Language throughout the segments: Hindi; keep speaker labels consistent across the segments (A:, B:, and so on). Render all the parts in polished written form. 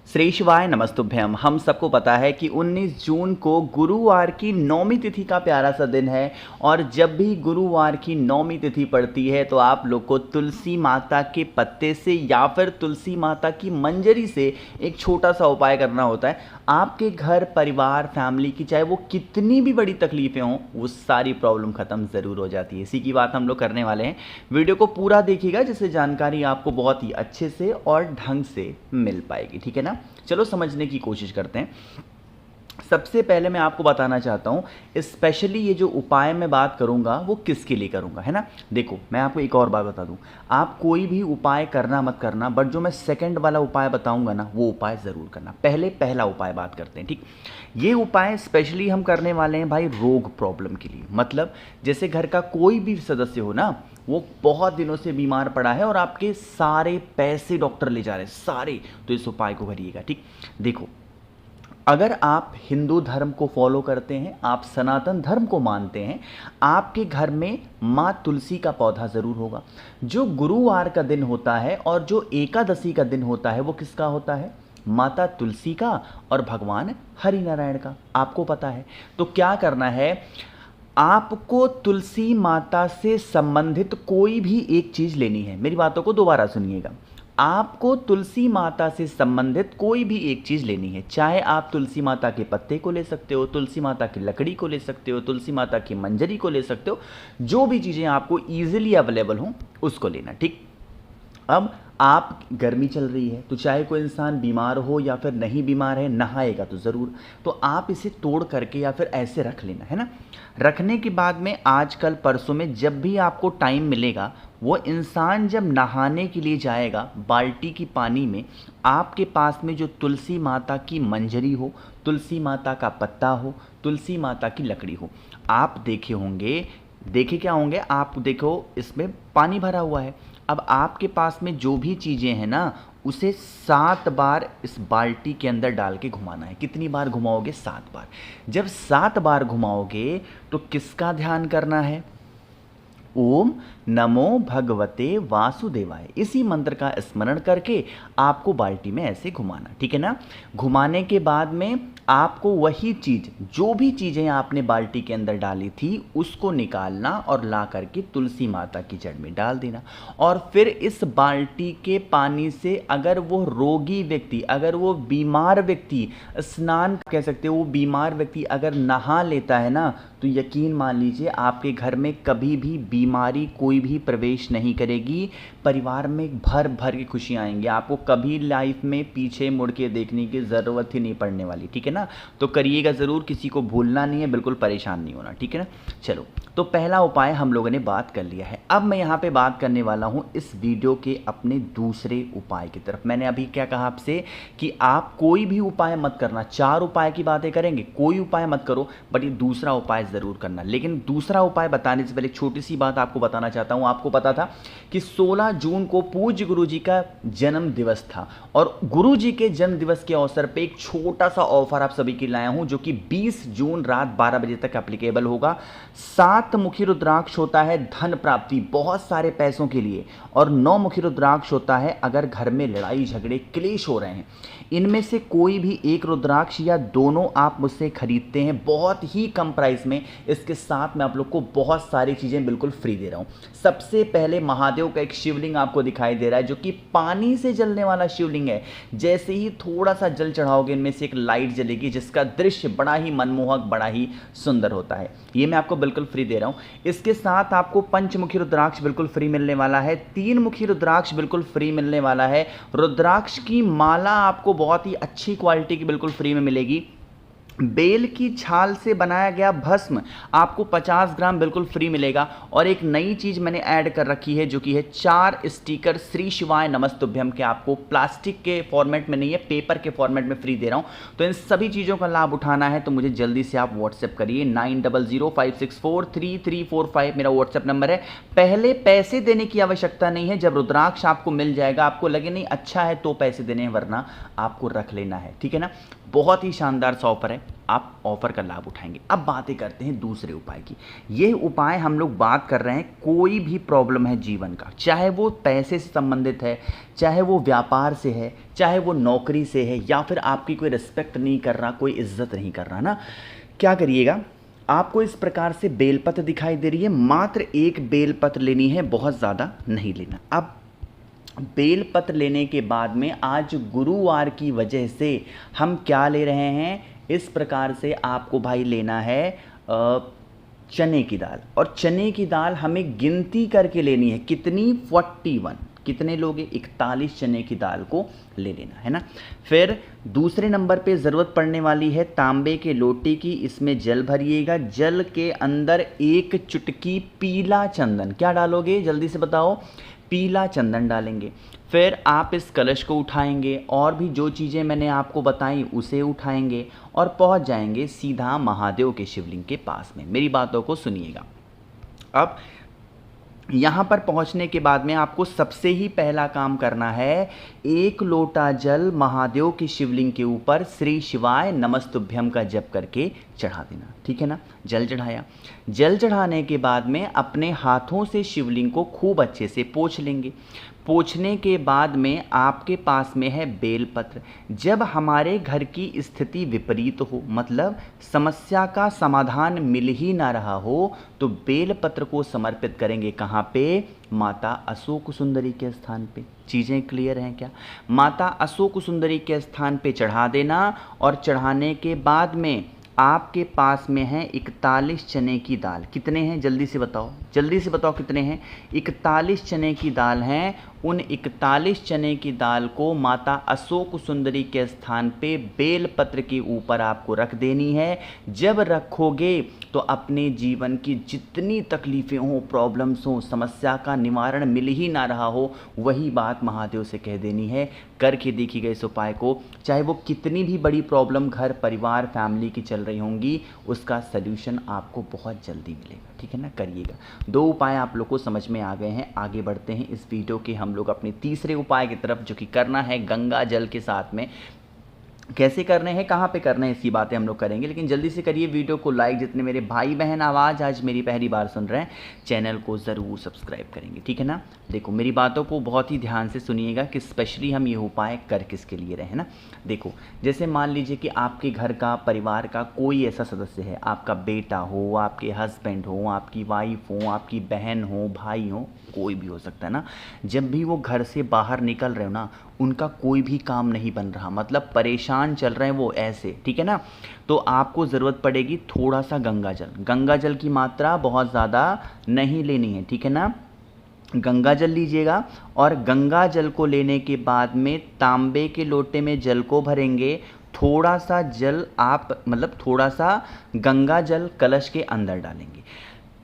A: श्री शिवाय नमस्तुभ्यम। हम सबको पता है कि 19 जून को गुरुवार की नौमी तिथि का प्यारा सा दिन है और जब भी गुरुवार की नौमी तिथि पड़ती है तो आप लोग को तुलसी माता के पत्ते से या फिर तुलसी माता की मंजरी से एक छोटा सा उपाय करना होता है। आपके घर परिवार फैमिली की चाहे वो कितनी भी बड़ी तकलीफ़ें हों वो सारी प्रॉब्लम ख़त्म ज़रूर हो जाती है। इसी की बात हम लोग करने वाले हैं। वीडियो को पूरा देखिएगा जिससे जानकारी आपको बहुत ही अच्छे से और ढंग से मिल पाएगी, ठीक है ना। चलो समझने की कोशिश करते हैं। सबसे पहले मैं आपको बताना चाहता हूँ स्पेशली ये जो उपाय मैं बात करूँगा वो किसके लिए करूँगा, है ना। देखो मैं आपको एक और बात बता दूँ, आप कोई भी उपाय करना मत करना, बट जो मैं सेकंड वाला उपाय बताऊँगा ना वो उपाय ज़रूर करना। पहले पहला उपाय बात करते हैं, ठीक। ये उपाय स्पेशली हम करने वाले हैं भाई रोग प्रॉब्लम के लिए। मतलब जैसे घर का कोई भी सदस्य हो ना, वो बहुत दिनों से बीमार पड़ा है और आपके सारे पैसे डॉक्टर ले जा रहे हैं सारे, तो इस उपाय को करिएगा, ठीक। देखो अगर आप हिंदू धर्म को फॉलो करते हैं, आप सनातन धर्म को मानते हैं, आपके घर में माँ तुलसी का पौधा ज़रूर होगा। जो गुरुवार का दिन होता है और जो एकादशी का दिन होता है वो किसका होता है? माता तुलसी का और भगवान हरि नारायण का, आपको पता है। तो क्या करना है, आपको तुलसी माता से संबंधित कोई भी एक चीज़ लेनी है। मेरी बातों को दोबारा सुनिएगा। आपको तुलसी माता से संबंधित कोई भी एक चीज़ लेनी है। चाहे आप तुलसी माता के पत्ते को ले सकते हो, तुलसी माता की लकड़ी को ले सकते हो, तुलसी माता की मंजरी को ले सकते हो, जो भी चीज़ें आपको ईजिली अवेलेबल हों उसको लेना, ठीक। अब आप गर्मी चल रही है तो चाहे कोई इंसान बीमार हो या फिर नहीं बीमार है, नहाएगा तो ज़रूर, तो आप इसे तोड़ करके या फिर ऐसे रख लेना, है ना। रखने के बाद में आजकल परसों में जब भी आपको टाइम मिलेगा, वो इंसान जब नहाने के लिए जाएगा बाल्टी की पानी में, आपके पास में जो तुलसी माता की मंजरी हो, तुलसी माता का पत्ता हो, तुलसी माता की लकड़ी हो, आप देखे क्या होंगे, आप देखो इसमें पानी भरा हुआ है। अब आपके पास में जो भी चीज़ें हैं ना, उसे 7 बार इस बाल्टी के अंदर डाल के घुमाना है। कितनी बार घुमाओगे? 7 बार। जब 7 बार घुमाओगे तो किसका ध्यान करना है? ओम नमो भगवते वासुदेवाय, इसी मंत्र का स्मरण करके आपको बाल्टी में ऐसे घुमाना, ठीक है ना। घुमाने के बाद में आपको वही चीज़, जो भी चीज़ें आपने बाल्टी के अंदर डाली थी उसको निकालना और ला करके तुलसी माता की जड़ में डाल देना। और फिर इस बाल्टी के पानी से अगर वो रोगी व्यक्ति, अगर वो बीमार व्यक्ति स्नान कह सकते हो, वो बीमार व्यक्ति अगर नहा लेता है ना, तो यकीन मान लीजिए आपके घर में कभी भी बीमारी कोई भी प्रवेश नहीं करेगी। परिवार में भर भर की खुशियाँ आएंगी। आपको कभी लाइफ में पीछे मुड़ के देखने की ज़रूरत ही नहीं पड़ने वाली, ठीक है ना। तो करिएगा ज़रूर, किसी को भूलना नहीं है, बिल्कुल परेशान नहीं होना, ठीक है ना। चलो, तो पहला उपाय हम लोगों ने बात कर लिया है। अब मैं यहाँ पे बात करने वाला हूँ इस वीडियो के अपने दूसरे उपाय की तरफ। मैंने अभी क्या कहा आपसे कि आप कोई भी उपाय मत करना, 4 उपाय की बातें करेंगे, कोई उपाय मत करो, बट ये दूसरा उपाय ज़रूर करना। लेकिन दूसरा उपाय बताने से पहले एक छोटी सी बात आपको बताना चाहता हूँ। आपको पता था कि 16 जून को पूज्य गुरु जी का जन्म दिवस था और गुरु जी के जन्म दिवस के अवसर पे एक छोटा सा ऑफर आप सभी के लिए लाया हूँ, जो कि 20 जून रात 12 बजे तक एप्लीकेबल होगा। 7 मुखी रुद्राक्ष होता है धन प्राप्ति, बहुत सारे पैसों के लिए, और 9 मुखी रुद्राक्ष होता है अगर घर में लड़ाई झगड़े क्लेश हो रहे हैं। इनमें से कोई भी एक रुद्राक्ष या दोनों आप मुझसे खरीदते हैं बहुत ही कम प्राइस में, इसके साथ मैं आप लोग को बहुत सारी चीज़ें बिल्कुल फ्री दे रहा हूँ। सबसे पहले महादेव का एक शिवलिंग आपको दिखाई दे रहा है, जो कि पानी से जलने वाला शिवलिंग है। जैसे ही थोड़ा सा जल चढ़ाओगे, इनमें से एक लाइट जलेगी जिसका दृश्य बड़ा ही मनमोहक, बड़ा ही सुंदर होता है। ये मैं आपको बिल्कुल फ्री दे रहा हूँ। इसके साथ आपको पंचमुखी रुद्राक्ष बिल्कुल फ्री मिलने वाला है, 3 मुखी रुद्राक्ष बिल्कुल फ्री मिलने वाला है। रुद्राक्ष की माला आपको बहुत ही अच्छी क्वालिटी की बिल्कुल फ्री में मिलेगी। बेल की छाल से बनाया गया भस्म आपको 50 ग्राम बिल्कुल फ्री मिलेगा। और एक नई चीज़ मैंने ऐड कर रखी है, जो कि है 4 स्टिकर श्री शिवाय नमस्तुभ्यम के, आपको प्लास्टिक के फॉर्मेट में नहीं है, पेपर के फॉर्मेट में फ्री दे रहा हूँ। तो इन सभी चीज़ों का लाभ उठाना है तो मुझे जल्दी से आप व्हाट्सएप करिए, 9005643345 मेरा व्हाट्सएप नंबर है। पहले पैसे देने की आवश्यकता नहीं है, जब रुद्राक्ष आपको मिल जाएगा, आपको लगे नहीं अच्छा है तो पैसे देने हैं, वरना आपको रख लेना है, ठीक है ना। बहुत ही शानदार सा ऑफर है। आप ऑफर का लाभ उठाएंगे। अब बातें करते हैं दूसरे उपाय की। ये उपाय हम लोग बात कर रहे हैं कोई भी प्रॉब्लम है जीवन का, चाहे वो पैसे से संबंधित है, चाहे वो व्यापार से है, चाहे वो नौकरी से है, या फिर आपकी कोई रिस्पेक्ट नहीं कर रहा, कोई इज्जत नहीं कर रहा ना। क्या करिएगा, आपको इस प्रकार से बेलपत्र दिखाई दे रही है, मात्र एक बेलपत्र लेनी है, बहुत ज़्यादा नहीं लेना। अब बेलपत्र लेने के बाद में आज गुरुवार की वजह से हम क्या ले रहे हैं, इस प्रकार से आपको भाई लेना है चने की दाल। और चने की दाल हमें गिनती करके लेनी है, कितनी, 41। कितने लोग, 41 चने की दाल को ले लेना है ना। फिर दूसरे नंबर पे ज़रूरत पड़ने वाली है तांबे के लोटे की। इसमें जल भरिएगा, जल के अंदर एक चुटकी पीला चंदन, क्या डालोगे जल्दी से बताओ, पीला चंदन डालेंगे। फिर आप इस कलश को उठाएंगे और भी जो चीज़ें मैंने आपको बताई उसे उठाएंगे और पहुंच जाएंगे सीधा महादेव के शिवलिंग के पास में। मेरी बातों को सुनिएगा। अब यहाँ पर पहुँचने के बाद में आपको सबसे ही पहला काम करना है, एक लोटा जल महादेव की शिवलिंग के ऊपर श्री शिवाय नमस्तुभ्यम का जप करके चढ़ा देना, ठीक है ना। जल चढ़ाया, जल चढ़ाने के बाद में अपने हाथों से शिवलिंग को खूब अच्छे से पोंछ लेंगे। पोंछने के बाद में आपके पास में है बेलपत्र। जब हमारे घर की स्थिति विपरीत हो, मतलब समस्या का समाधान मिल ही ना रहा हो, तो बेलपत्र को समर्पित करेंगे कहाँ पे, माता अशोक सुंदरी के स्थान पे। चीज़ें क्लियर हैं क्या? माता अशोक सुंदरी के स्थान पे चढ़ा देना और चढ़ाने के बाद में आपके पास में है 41 चने की दाल। कितने हैं जल्दी से बताओ, जल्दी से बताओ कितने हैं? 41 चने की दाल हैं। उन 41 चने की दाल को माता अशोक सुंदरी के स्थान पे बेलपत्र के ऊपर आपको रख देनी है। जब रखोगे तो अपने जीवन की जितनी तकलीफ़ें हों, प्रॉब्लम्स हों, समस्या का निवारण मिल ही ना रहा हो, वही बात महादेव से कह देनी है। करके देखिएगा इस उपाय को, चाहे वो कितनी भी बड़ी प्रॉब्लम घर परिवार फैमिली की चल रही होंगी, उसका सल्यूशन आपको बहुत जल्दी मिलेगा, ठीक है ना। करिएगा। 2 उपाय आप लोग को समझ में आ गए हैं। आगे बढ़ते हैं इस वीडियो के हम लोग अपने तीसरे उपाय की तरफ, जो कि करना है गंगा जल के साथ में। कैसे करने हैं, कहाँ पे करने हैं, इसी बातें हम लोग करेंगे। लेकिन जल्दी से करिए वीडियो को लाइक। जितने मेरे भाई बहन आवाज़ आज मेरी पहली बार सुन रहे हैं, चैनल को ज़रूर सब्सक्राइब करेंगे, ठीक है ना। देखो मेरी बातों को बहुत ही ध्यान से सुनिएगा कि स्पेशली हम ये उपाय कर किसके लिए रहे हैं ना। देखो जैसे मान लीजिए कि आपके घर का, परिवार का कोई ऐसा सदस्य है, आपका बेटा हो, आपके हस्बैंड हो, आपकी वाइफ हो, आपकी बहन हो, भाई हो, कोई भी हो सकता है ना। जब भी वो घर से बाहर निकल रहे हो ना, उनका कोई भी काम नहीं बन रहा, मतलब परेशान चल रहे हैं वो ऐसे, ठीक है ना। तो आपको ज़रूरत पड़ेगी थोड़ा सा गंगा जल। गंगा जल की मात्रा बहुत ज़्यादा नहीं लेनी है, ठीक है ना। गंगा जल लीजिएगा और गंगा जल को लेने के बाद में तांबे के लोटे में जल को भरेंगे। थोड़ा सा जल आप, मतलब थोड़ा सा गंगा जल कलश के अंदर डालेंगे।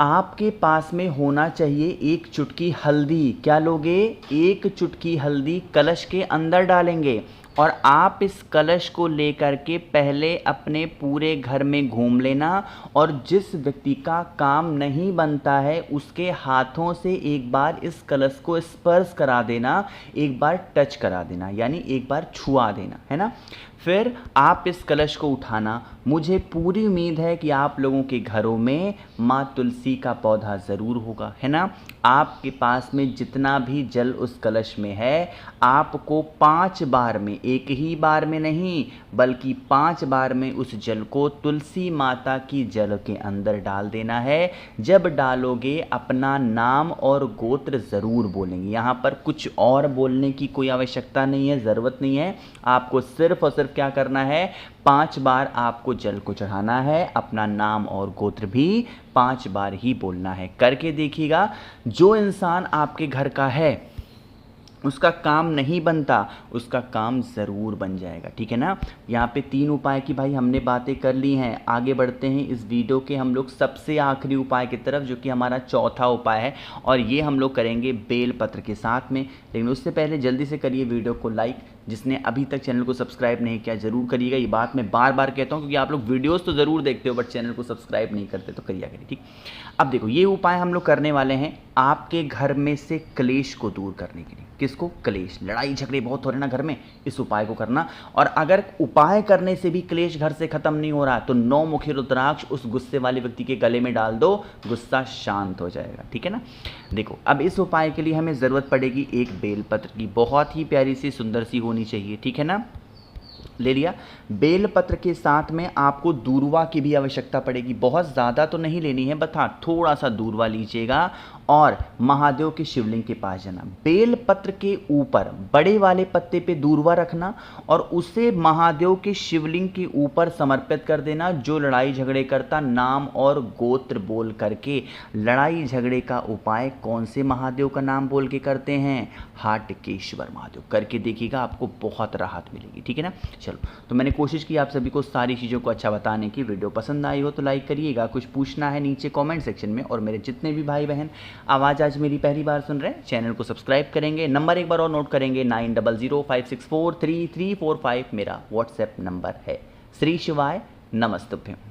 A: आपके पास में होना चाहिए 1 चुटकी हल्दी। क्या लोगे? 1 चुटकी हल्दी कलश के अंदर डालेंगे और आप इस कलश को लेकर के पहले अपने पूरे घर में घूम लेना और जिस व्यक्ति का काम नहीं बनता है उसके हाथों से एक बार इस कलश को स्पर्श करा देना, एक बार टच करा देना, यानी एक बार छुआ देना, है ना। फिर आप इस कलश को उठाना। मुझे पूरी उम्मीद है कि आप लोगों के घरों में माँ तुलसी का पौधा ज़रूर होगा, है ना। आपके पास में जितना भी जल उस कलश में है, आपको 5 बार में, एक ही बार में नहीं बल्कि 5 बार में उस जल को तुलसी माता की जल के अंदर डाल देना है। जब डालोगे अपना नाम और गोत्र ज़रूर बोलेंगे। यहाँ पर कुछ और बोलने की कोई आवश्यकता नहीं है, ज़रूरत नहीं है। आपको सिर्फ और सिर्फ क्या करना है, 5 बार आपको जल को चढ़ाना है, अपना नाम और गोत्र भी 5 बार ही बोलना है। करके देखिएगा, जो इंसान आपके घर का है उसका काम नहीं बनता, उसका काम ज़रूर बन जाएगा, ठीक है ना। यहाँ पे 3 उपाय की भाई हमने बातें कर ली हैं। आगे बढ़ते हैं इस वीडियो के हम लोग सबसे आखिरी उपाय की तरफ, जो कि हमारा चौथा उपाय है और ये हम लोग करेंगे बेलपत्र के साथ में। लेकिन उससे पहले जल्दी से करिए वीडियो को लाइक। जिसने अभी तक चैनल को सब्सक्राइब नहीं किया ज़रूर करिएगा। ये बात मैं बार बार कहता हूँ क्योंकि आप लोग वीडियोस तो ज़रूर देखते हो बट चैनल को सब्सक्राइब नहीं करते, तो करिए करिए, ठीक। अब देखो ये उपाय हम लोग करने वाले हैं आपके घर में से क्लेश को दूर करने के लिए। किसको? क्लेश, लड़ाई झगड़े बहुत हो रहे ना घर में, इस उपाय को करना। और अगर उपाय करने से भी क्लेश घर से खत्म नहीं हो रहा तो 9 मुखी रुद्राक्ष उस गुस्से वाले व्यक्ति के गले में डाल दो, गुस्सा शांत हो जाएगा, ठीक है ना। देखो अब इस उपाय के लिए हमें ज़रूरत पड़ेगी एक बेलपत्र की, बहुत ही प्यारी सी सुंदर सी होनी चाहिए, ठीक है ना। ले लिया। बेलपत्र के साथ में आपको दूर्वा की भी आवश्यकता पड़ेगी, बहुत ज़्यादा तो नहीं लेनी है, बस हाँ थोड़ा सा दूर्वा लीजिएगा और महादेव के शिवलिंग के पास जाना। बेलपत्र के ऊपर बड़े वाले पत्ते पे दूर्वा रखना और उसे महादेव के शिवलिंग के ऊपर समर्पित कर देना। जो लड़ाई झगड़े करता नाम और गोत्र बोल करके, लड़ाई झगड़े का उपाय कौन से महादेव का नाम बोल के करते हैं? हाटकेश्वर महादेव। करके देखिएगा, आपको बहुत राहत मिलेगी, ठीक है ना। चलो, तो मैंने कोशिश की आप सभी को सारी चीज़ों को अच्छा बताने की। वीडियो पसंद आई हो तो लाइक करिएगा, कुछ पूछना है नीचे कमेंट सेक्शन में। और मेरे जितने भी भाई बहन आवाज़ आज मेरी पहली बार सुन रहे हैं, चैनल को सब्सक्राइब करेंगे। नंबर एक बार और नोट करेंगे, 9005643345 मेरा व्हाट्सएप नंबर है। श्री शिवाय नमस्तुभ्यं।